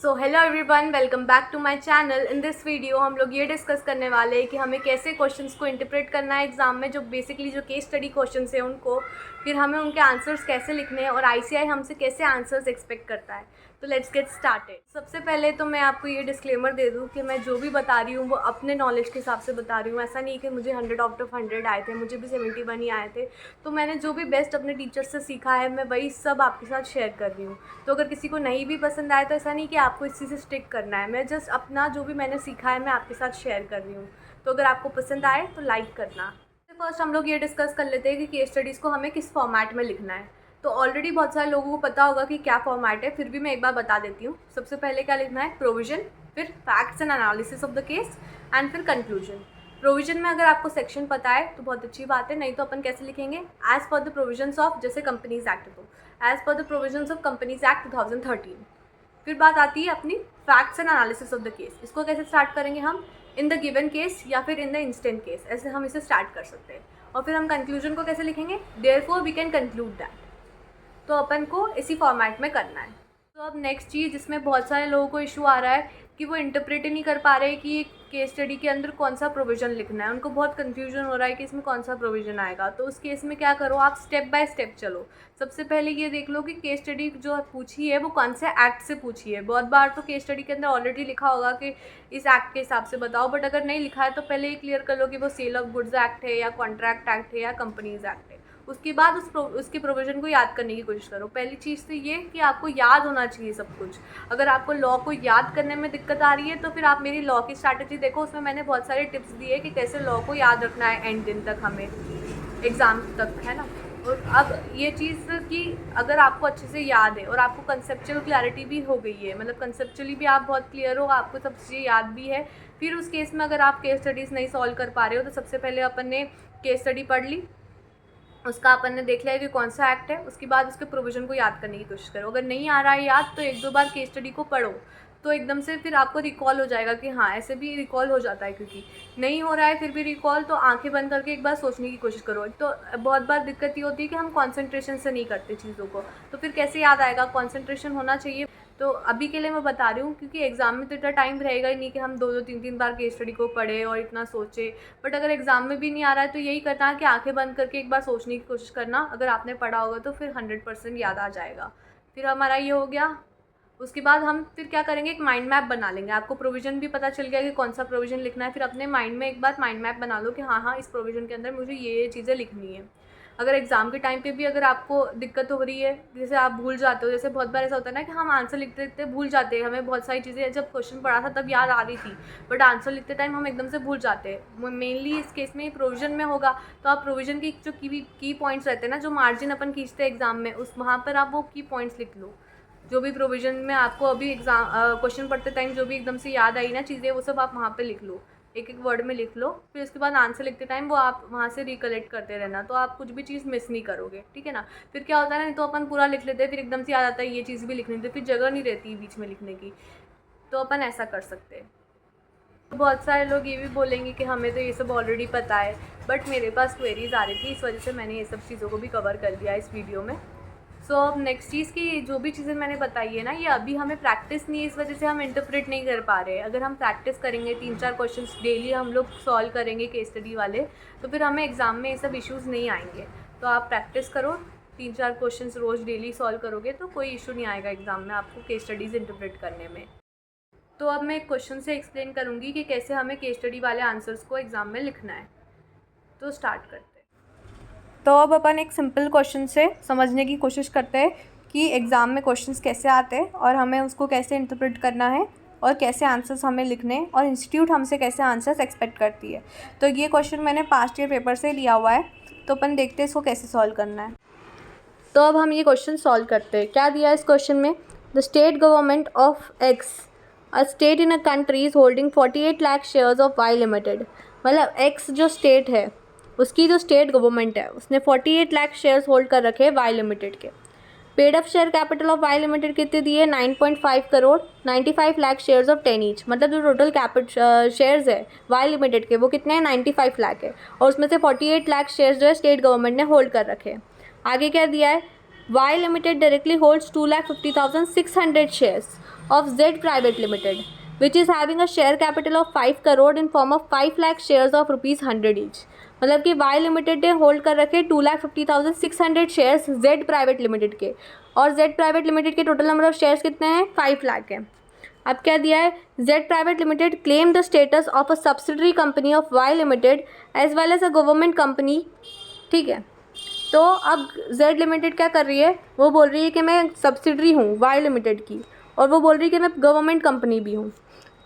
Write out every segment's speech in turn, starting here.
So hello everyone, welcome back to my channel. In this video हम लोग ये discuss करने वाले हैं कि हमें कैसे क्वेश्चंस को इंटरप्रेट करना है एग्जाम में, जो बेसिकली जो केस स्टडी क्वेश्चंस हैं उनको, फिर हमें उनके आंसर्स कैसे लिखने हैं और आईसीआई हमसे कैसे आंसर्स एक्सपेक्ट करता है। तो लेट्स गेट स्टार्टेड। सबसे पहले तो मैं आपको ये डिस्क्लेमर दे दूँ कि मैं जो भी बता रही हूँ वो अपने नॉलेज के हिसाब से बता रही हूँ। ऐसा नहीं कि मुझे 100 आउट ऑफ 100 आए थे, मुझे भी 71 ही आए थे। तो मैंने जो भी बेस्ट अपने टीचर से सीखा है मैं वही सब आपके साथ शेयर कर रही हूँ। तो अगर किसी को नहीं भी पसंद आए तो ऐसा नहीं कि आपको इसी से स्टिक करना है। मैं जस्ट अपना जो भी मैंने सीखा है मैं आपके साथ शेयर कर रही हूँ। तो अगर आपको पसंद आए तो लाइक करना। फर्स्ट हम लोग ये डिस्कस कर लेते हैं कि केस स्टडीज़ को हमें किस फॉर्मेट में लिखना है। तो ऑलरेडी बहुत सारे लोगों को पता होगा कि क्या फॉर्मेट है, फिर भी मैं एक बार बता देती हूँ। सबसे पहले क्या लिखना है, प्रोविजन, फिर facts and analysis of the case and फिर कंक्लूजन। प्रोविजन में अगर आपको सेक्शन पता है तो बहुत अच्छी बात है, नहीं तो अपन कैसे लिखेंगे, as per the provisions of, जैसे कंपनीज एक्ट, तो as per the provisions of companies act 2013। फिर बात आती है अपनी facts and analysis of the case. इसको कैसे स्टार्ट करेंगे हम, इन द गिवन केस या फिर इन द इंस्टेंट केस, ऐसे हम इसे स्टार्ट कर सकते हैं। और फिर हम कंक्लूजन को कैसे लिखेंगे, therefore we can conclude that. तो अपन को इसी फॉर्मेट में करना है। तो अब नेक्स्ट चीज़ जिसमें बहुत सारे लोगों को इशू आ रहा है कि वो इंटरप्रेट ही नहीं कर पा रहे कि केस स्टडी के अंदर कौन सा प्रोविज़न लिखना है। उनको बहुत कन्फ्यूजन हो रहा है कि इसमें कौन सा प्रोविज़न आएगा। तो उस केस में क्या करो, आप स्टेप बाय स्टेप चलो। सबसे पहले ये देख लो कि केस स्टडी जो पूछी है वो कौन से एक्ट से पूछी है। बहुत बार तो केस स्टडी के अंदर ऑलरेडी लिखा होगा कि इस एक्ट के हिसाब से बताओ, बट अगर नहीं लिखा है तो पहले ये क्लियर कर लो कि वो सेल ऑफ गुड्स एक्ट है या कॉन्ट्रैक्ट एक्ट है या कंपनीज एक्ट है। उसके बाद उसके प्रोविज़न को याद करने की कोशिश करो। पहली चीज़ तो ये कि आपको याद होना चाहिए सब कुछ। अगर आपको लॉ को याद करने में दिक्कत आ रही है तो फिर आप मेरी लॉ की स्ट्रैटेजी देखो, उसमें मैंने बहुत सारे टिप्स दिए कि कैसे लॉ को याद रखना है एंड दिन तक, हमें एग्ज़ाम तक, है ना। और अब ये चीज़ कि अगर आपको अच्छे से याद है और आपको कंसेप्चुअल क्लैरिटी भी हो गई है, मतलब कंसेप्चुअली भी आप बहुत क्लियर हो, आपको सब चीज़ें याद भी है, फिर उस केस में अगर आप केस स्टडीज़ नहीं सॉल्व कर पा रहे हो तो सबसे पहले अपन ने केस स्टडी पढ़ ली, उसका अपन ने देख लिया कि कौन सा एक्ट है, उसके बाद उसके प्रोविज़न को याद करने की कोशिश करो। अगर नहीं आ रहा है याद तो 1-2 बार केस स्टडी को पढ़ो, तो एकदम से फिर आपको रिकॉल हो जाएगा कि हाँ, ऐसे भी रिकॉल हो जाता है। क्योंकि नहीं हो रहा है फिर भी रिकॉल, तो आंखें बंद करके एक बार सोचने की कोशिश करो। तो बहुत बार दिक्कत ये होती है कि हम कॉन्सेंट्रेशन से नहीं करते चीज़ों को, तो फिर कैसे याद आएगा, कॉन्सेंट्रेशन होना चाहिए। तो अभी के लिए मैं बता रही हूँ क्योंकि एग्ज़ाम में तो इतना टाइम रहेगा ही नहीं कि हम 2-2 3-3 बार केस स्टडी को पढ़े और इतना सोचे। बट अगर एग्ज़ाम में भी नहीं आ रहा है तो यही करना है कि आंखें बंद करके एक बार सोचने की कोशिश करना। अगर आपने पढ़ा होगा तो फिर 100% याद आ जाएगा। फिर हमारा ये हो गया। उसके बाद हम फिर क्या करेंगे, एक माइंड मैप बना लेंगे। आपको प्रोविज़न भी पता चल गया कि कौन सा प्रोविज़न लिखना है, फिर अपने माइंड में एक बार माइंड मैप बना लो कि हाँ, इस प्रोविज़न के अंदर मुझे ये चीज़ें लिखनी है। अगर एग्ज़ाम के टाइम पे भी अगर आपको दिक्कत हो रही है, जैसे आप भूल जाते हो, जैसे बहुत बार ऐसा होता है ना कि हम आंसर लिखते लिखते भूल जाते हैं। हमें बहुत सारी चीज़ें जब क्वेश्चन पढ़ा था तब याद आ रही थी, बट आंसर लिखते टाइम हम एकदम से भूल जाते हैं। मेनली इस केस में प्रोविज़न में होगा, तो आप प्रोविज़न की जो की पॉइंट्स रहते हैं ना, जो मार्जिन अपन खींचते हैं एग्ज़ाम में, उस वहाँ पर आप वो की पॉइंट्स लिख लो। जो भी प्रोविज़न में आपको अभी एग्ज़ाम क्वेश्चन पढ़ते टाइम जो भी एकदम से याद आई ना चीज़ें, वो सब आप वहाँ पे लिख लो, एक एक वर्ड में लिख लो। फिर उसके बाद आंसर लिखते टाइम वो आप वहाँ से रिकलेक्ट करते रहना, तो आप कुछ भी चीज़ मिस नहीं करोगे, ठीक है ना। फिर क्या होता है ना, नहीं तो अपन पूरा लिख लेते हैं, फिर एकदम से याद आता है ये चीज़ भी लिखनी थी, फिर जगह नहीं रहती बीच में लिखने की। तो अपन ऐसा कर सकते हैं। बहुत सारे लोग ये भी बोलेंगे कि हमें तो ये सब ऑलरेडी पता है, बट मेरे पास क्वेरीज आ रही थी, इस वजह से मैंने ये सब चीज़ों को भी कवर कर दिया इस वीडियो में। सो अब नेक्स्ट चीज़ की जो भी चीज़ें मैंने बताई है ना, ये अभी हमें प्रैक्टिस नहीं है, इस वजह से हम इंटरप्रेट नहीं कर पा रहे हैं। अगर हम प्रैक्टिस करेंगे, 3-4 क्वेश्चंस डेली हम लोग सॉल्व करेंगे केस स्टडी वाले, तो फिर हमें एग्ज़ाम में ये सब इश्यूज़ नहीं आएंगे। तो आप प्रैक्टिस करो, 3-4 क्वेश्चंस रोज़ डेली सॉल्व करोगे तो कोई इशू नहीं आएगा एग्ज़ाम में आपको केस स्टडीज़ इंटरप्रेट करने में। तो अब मैं एक क्वेश्चन से एक्सप्लेन करूँगी कि कैसे हमें केस स्टडी वाले आंसर्स को एग्ज़ाम में लिखना है। तो स्टार्ट करते हैं। तो अब अपन एक सिंपल क्वेश्चन से समझने की कोशिश करते हैं कि एग्ज़ाम में क्वेश्चंस कैसे आते हैं और हमें उसको कैसे इंटरप्रेट करना है और कैसे आंसर्स हमें लिखने हैं और इंस्टीट्यूट हमसे कैसे आंसर्स एक्सपेक्ट करती है। तो ये क्वेश्चन मैंने पास्ट ईयर पेपर से लिया हुआ है, तो अपन देखते हैं इसको कैसे सॉल्व करना है। तो अब हम ये क्वेश्चन सॉल्व करते हैं। क्या दिया है इस क्वेश्चन में, the state government of X, a state in a country is holding 48 lakh shares of Y limited. मतलब एक्स जो स्टेट है उसकी जो स्टेट गवर्नमेंट है उसने 48 लाख शेयर्स होल्ड कर रखे हैं वाई लिमिटेड के। Paid up share capital of Y limited कितने दिए, 9.5 crore, 95 lakh shares of 10 each. मतलब जो टोटल शेयर्स है वाई लिमिटेड के वो कितने हैं, 95 लाख है, और उसमें से 48 लाख शेयर्स जो है स्टेट गवर्नमेंट ने होल्ड कर रखे हैं। आगे क्या दिया है, Y limited directly holds 2,50,600 shares of Z Private Limited, which is having a share capital of 5 crore in form of 5 lakh shares of rupees 100 each. मतलब कि वाई लिमिटेड ने होल्ड कर रखे 2,50,600 शेयर्स जेड प्राइवेट लिमिटेड के, और Z private limited के total number of shares कितने हैं? 5 लाख है। अब क्या दिया है? Z private limited claim the status of a subsidiary company of Y limited as well as a government company. ठीक है, तो अब जेड लिमिटेड क्या कर रही है? वो बोल रही है कि मैं सब्सिडरी हूँ वाई लिमिटेड की, और वो बोल रही है कि मैं गवर्नमेंट कंपनी भी हूँ।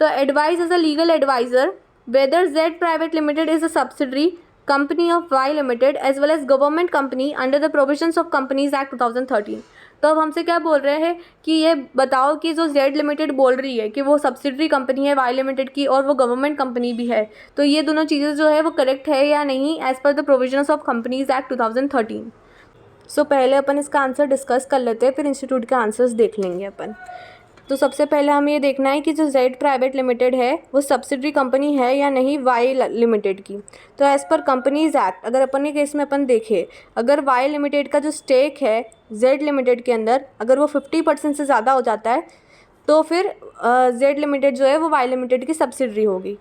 तो advise as a legal adviser whether Z private limited is a subsidiary company of Y limited as well as government company under the provisions of companies act 2013। तो अब हमसे क्या बोल रहे हैं कि ये बताओ कि जो जेड लिमिटेड बोल रही है कि वो सब्सिडरी कंपनी है वाई लिमिटेड की और वो गवर्नमेंट कंपनी भी है, तो ये दोनों चीज़ें जो है वो करेक्ट है या नहीं as per the provisions of companies act 2013। सो पहले अपन इसका आंसर डिस्कस कर लेते हैं, फिर इंस्टीट्यूट के आंसर्स देख लेंगे अपन। तो सबसे पहले हमें ये देखना है कि जो जेड प्राइवेट लिमिटेड है वो सब्सिडरी कंपनी है या नहीं वाई लिमिटेड की। तो एज़ पर कंपनीज एक्ट अगर अपन के केस में अपन देखें, अगर वाई लिमिटेड का जो स्टेक है जेड लिमिटेड के अंदर अगर वो 50% से ज़्यादा हो जाता है तो फिर जेड लिमिटेड जो है वो वाई लिमिटेड की सब्सिडरी होगी।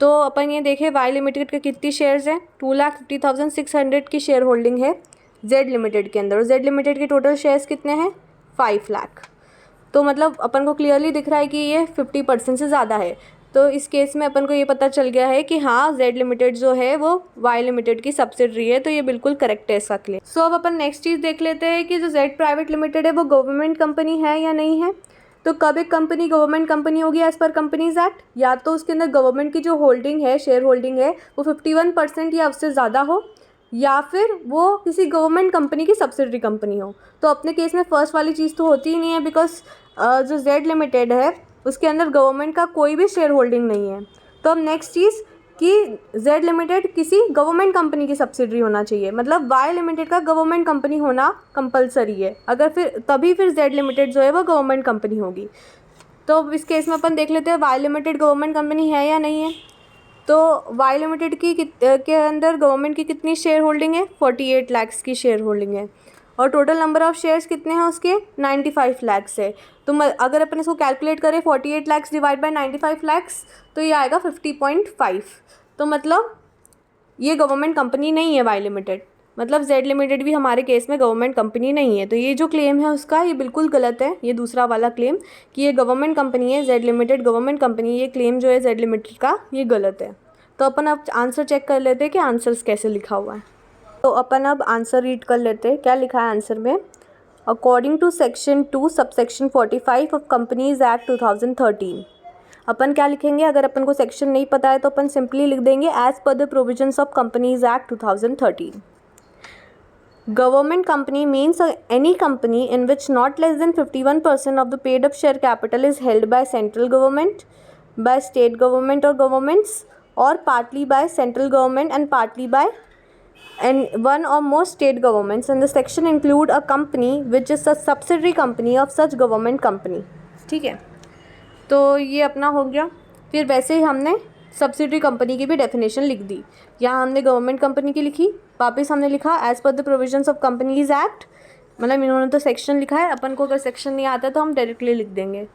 तो अपन ये देखें वाई लिमिटेड के कितनी शेयर्स हैं? 2,50,600 की शेयर होल्डिंग है जेड लिमिटेड के अंदर, और जेड लिमिटेड के टोटल शेयर्स कितने हैं? 5 लाख। तो मतलब अपन को क्लियरली दिख रहा है कि ये 50% से ज़्यादा है। तो इस केस में अपन को ये पता चल गया है कि हाँ जेड लिमिटेड जो है वो वाई लिमिटेड की सब्सिडरी है, तो ये बिल्कुल करेक्ट है इसका क्लेम। सो अब अपन नेक्स्ट चीज़ देख लेते हैं कि जो जेड प्राइवेट लिमिटेड है वो गवर्नमेंट कंपनी है या नहीं है। तो कब एक कंपनी गवर्नमेंट कंपनी होगी एज़ पर कंपनीज एक्ट? या तो उसके अंदर गवर्नमेंट की जो होल्डिंग है, शेयर होल्डिंग है, वो 51% या उससे ज़्यादा हो, या फिर वो किसी गवर्नमेंट कंपनी की सब्सिडरी कंपनी हो। तो अपने केस में फर्स्ट वाली चीज़ तो होती ही नहीं है, बिकॉज जो जेड लिमिटेड है उसके अंदर गवर्नमेंट का कोई भी शेयर होल्डिंग नहीं है। तो अब नेक्स्ट चीज़ कि जेड लिमिटेड किसी गवर्नमेंट कंपनी की सब्सिडरी होना चाहिए, मतलब वाई लिमिटेड का गवर्नमेंट कंपनी होना कंपलसरी है, अगर फिर तभी फिर जेड लिमिटेड जो है वो गवर्नमेंट कंपनी होगी। तो इस केस में अपन देख लेते हैं वाई लिमिटेड गवर्नमेंट कंपनी है या नहीं है। तो वाई लिमिटेड की के अंदर गवर्नमेंट की कितनी शेयर होल्डिंग है? 48 लाख की शेयर होल्डिंग है, और टोटल नंबर ऑफ़ शेयर्स कितने हैं उसके? 95 लाख है। तो अगर अपन इसको कैलकुलेट करें 48 लाख डिवाइड बाय 95 लाख तो ये आएगा 50.5। तो मतलब ये गवर्नमेंट कंपनी नहीं है वाई लिमिटेड, मतलब जेड लिमिटेड भी हमारे केस में गवर्नमेंट कंपनी नहीं है। तो ये जो क्लेम है उसका ये बिल्कुल गलत है, ये दूसरा वाला क्लेम कि ये गवर्नमेंट कंपनी है जेड लिमिटेड गवर्नमेंट कंपनी, ये क्लेम जो है जेड लिमिटेड का ये गलत है। तो अपन अब आंसर चेक कर लेते हैं कि आंसर्स कैसे लिखा हुआ है। तो अपन अब आंसर रीड कर लेते हैं, क्या लिखा है आंसर में। According to section 2 subsection 45 of companies act 2013। अपन क्या लिखेंगे? अगर अपन को सेक्शन नहीं पता है तो अपन सिंपली लिख देंगे as per the provisions of companies act 2013। Government company means any company in which not less than 51% of the paid up share capital is held by central government, by state government or governments, or partly by central government and partly by and one or more state governments, and the section include a company which is a subsidiary company of such government company। ठीक है, तो ये अपना हो गया। फिर वैसे ही हमने सब्सिडरी कंपनी की भी डेफिनेशन लिख दी। यहाँ हमने गवर्नमेंट कंपनी की लिखी, वापस हमने लिखा as per the provisions of companies act, मतलब इन्होंने तो सेक्शन लिखा है, अपन को अगर सेक्शन नहीं आता तो हम डायरेक्टली लिख देंगे।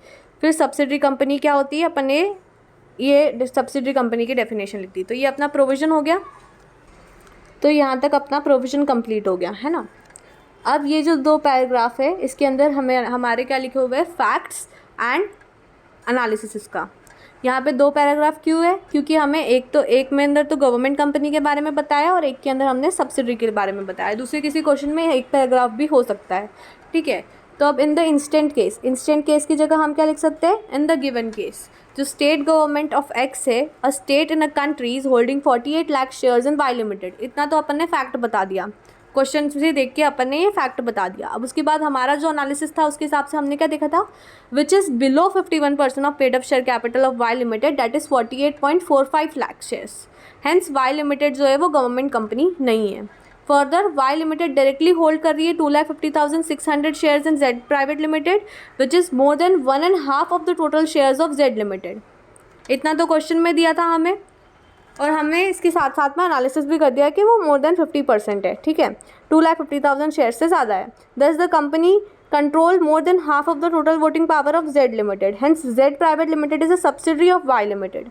फिर सब्सिडरी कंपनी क्या होती है, अपन ने ये सब्सिडरी कंपनी की डेफिनेशन लिख दी। तो ये अपना प्रोविज़न हो गया। तो यहाँ तक अपना प्रोविज़न कंप्लीट हो गया है ना। अब ये जो 2 पैराग्राफ है इसके अंदर हमारे क्या लिखे हुए हैं? Facts and analysis. इसका यहाँ पे 2 पैराग्राफ क्यों है? क्योंकि हमें एक में अंदर तो गवर्नमेंट कंपनी के बारे में बताया और एक के अंदर हमने सब्सिडरी के बारे में बताया। दूसरे किसी क्वेश्चन में 1 पैराग्राफ भी हो सकता है। ठीक है, तो अब इन द इंस्टेंट केस की जगह हम क्या लिख सकते हैं? इन द गिवन केस, जो स्टेट गवर्नमेंट ऑफ एक्स है, a state in a country is holding 48 lakh shares in Y limited. इतना तो अपन ने फैक्ट बता दिया, क्वेश्चन से देख के अपन ने ये फैक्ट बता दिया। अब उसके बाद हमारा जो एनालिसिस था उसके हिसाब से हमने क्या देखा था? Which is below 51% of paid up share capital of Y limited, that is 48.45 lakh shares. Hence Y limited जो है वो गवर्नमेंट कंपनी नहीं है। Further Y limited directly hold कर रही है 2,50,600 shares in Z private limited, which is more than 1.5 of the total shares of Z limited. इतना तो क्वेश्चन में दिया था हमें। और हमने इसके साथ साथ में एनालिसिस भी कर दिया कि वो मोर देन 50% है, ठीक है, 2,50,000 शेयर से ज़्यादा है। Thus the company control more than half of the total voting power of Z limited, hence Z private limited is a subsidiary of Y limited.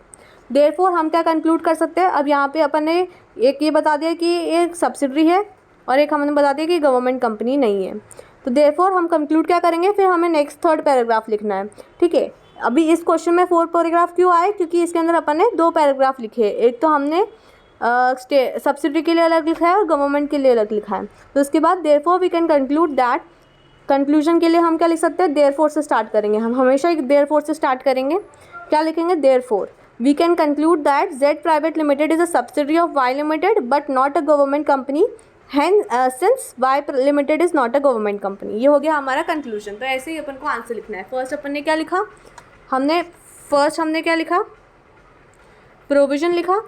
Therefore हम क्या कंक्लूड कर सकते हैं, अब यहाँ पे अपन ने एक ये बता दिया कि एक सब्सिडरी है और एक हमने बता दिया कि गवर्नमेंट कंपनी नहीं है। तो देयरफॉर हम कंक्लूड क्या करेंगे, फिर हमें नेक्स्ट थर्ड पैराग्राफ लिखना है, ठीक है। अभी इस क्वेश्चन में 4 पैराग्राफ क्यों आए, क्योंकि इसके अंदर अपन ने 2 पैराग्राफ लिखे, एक तो हमने सब्सिडरी के लिए अलग लिखा है और गवर्नमेंट के लिए अलग लिखा है। तो उसके बाद therefore we can conclude that, conclusion के लिए हम क्या लिख सकते हैं, देयरफॉर से स्टार्ट करेंगे, हम हमेशा एक देयरफॉर से स्टार्ट करेंगे। क्या लिखेंगे, therefore we can conclude that Z private limited is a subsidiary of Y limited but not a government company, since Y limited is not a government company. ये हो गया हमारा कंक्लूजन। तो ऐसे ही अपन को आंसर लिखना है। फर्स्ट अपन ने क्या लिखा, हमने क्या लिखा, प्रोविज़न लिखा।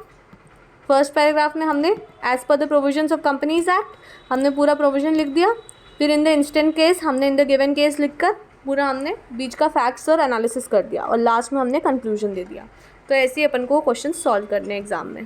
फर्स्ट पैराग्राफ में हमने as per the provisions of companies act हमने पूरा प्रोविज़न लिख दिया। फिर इन द इंस्टेंट केस हमने इन द गिवन केस लिखकर पूरा हमने बीच का फैक्ट्स और एनालिसिस कर दिया और लास्ट में हमने कंक्लूजन दे दिया। तो ऐसे ही अपन को क्वेश्चन सॉल्व करने एग्जाम में।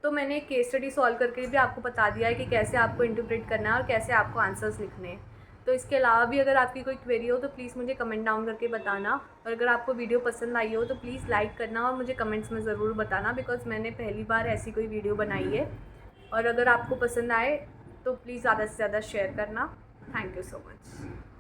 तो मैंने एक केस स्टडी सॉल्व करके भी आपको बता दिया है कि कैसे आपको इंटरप्रेट करना है और कैसे आपको आंसर्स लिखने हैं। तो इसके अलावा भी अगर आपकी कोई क्वेरी हो तो प्लीज़ मुझे कमेंट डाउन करके बताना, और अगर आपको वीडियो पसंद आई हो तो प्लीज़ लाइक करना और मुझे कमेंट्स में ज़रूर बताना, बिकॉज़ मैंने पहली बार ऐसी कोई वीडियो बनाई है। और अगर आपको पसंद आए तो प्लीज़ ज़्यादा से ज़्यादा शेयर करना। Thank you so much.